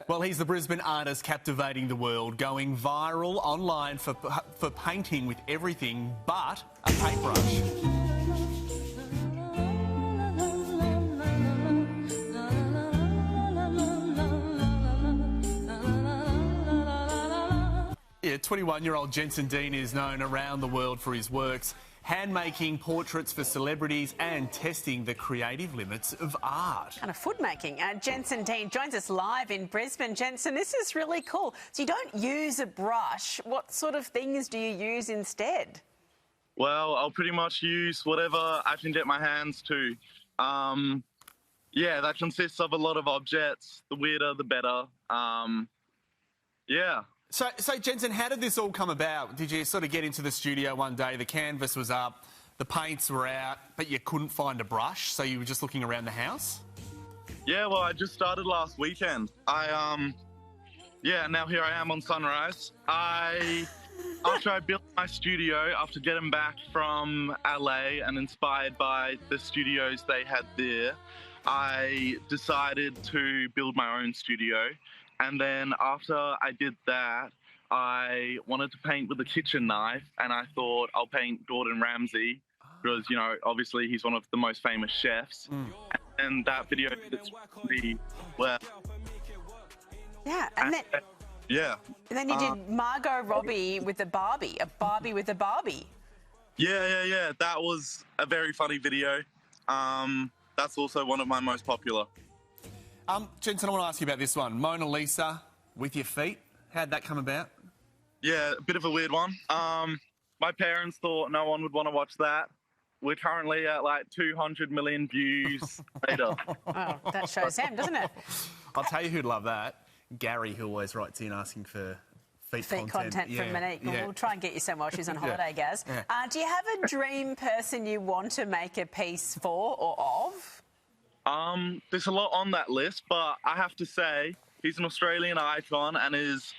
Well, he's the Brisbane artist captivating the world, going viral online for painting with everything but a paintbrush. Yeah, 21-year-old Jensen is known around the world for his works, hand-making portraits for celebrities and testing the creative limits of art. And a food making. Jensen joins us live in Brisbane. Jensen, this is really cool. So you don't use a brush. What sort of things do you use instead? Well, I'll pretty much use whatever I can get my hands to. Yeah, that consists of a lot of objects. The weirder, the better. Yeah. So Jensen, how did this all come about? Did you sort of get into the studio one day, the canvas was up, the paints were out, but you couldn't find a brush, so you were just looking around the house? Yeah, well, I just started last weekend. Yeah, now here I am on Sunrise. After I built my studio, after getting back from LA and inspired by the studios they had there, I decided to build my own studio. And then after I did that, I wanted to paint with a kitchen knife, and I thought I'll paint Gordon Ramsay because, you know, obviously he's one of the most famous chefs. And that video fits me well. Yeah, and then... Yeah. And then you did Margot Robbie with a Barbie with a Barbie. Yeah. That was a very funny video. That's also one of my most popular. Jensen, I want to ask you about this one. Mona Lisa with your feet. How'd that come about? Yeah, a bit of a weird one. My parents thought no one would want to watch that. We're currently at like 200 million views later. Oh, that shows him, doesn't it? I'll tell you who'd love that. Gary, who always writes in asking for feet content from Monique. Yeah. We'll try and get you some while she's on holiday, Gaz. Yeah. Do you have a dream person you want to make a piece for or of? There's a lot on that list, but I have to say he's an Australian icon and his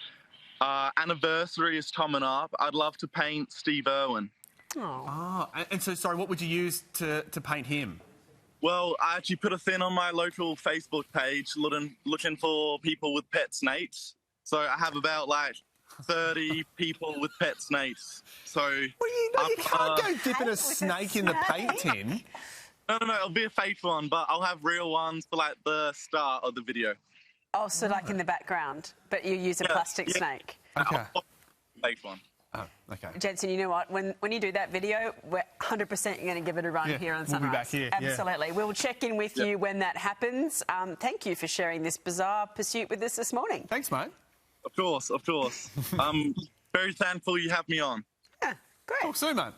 anniversary is coming up. I'd love to paint Steve Irwin. Oh, and so, sorry, what would you use to paint him? Well, I actually put a thing on my local Facebook page looking for people with pet snakes. So I have about like 30 people with pet snakes. So Well, you can't go dipping a snake in the paint tin. No, it'll be a fake one, but I'll have real ones for like the start of the video. Oh, so like in the background, but you use a plastic snake. Okay. Fake one. Oh, okay. Jensen, you know what? When you do that video, we're 100% going to give it a run here on Sunrise. We'll be back here. Absolutely. We'll check in with you when that happens. Thank you for sharing this bizarre pursuit with us this morning. Thanks, mate. Of course. I'm very thankful you have me on. Yeah, great. Talk soon, mate.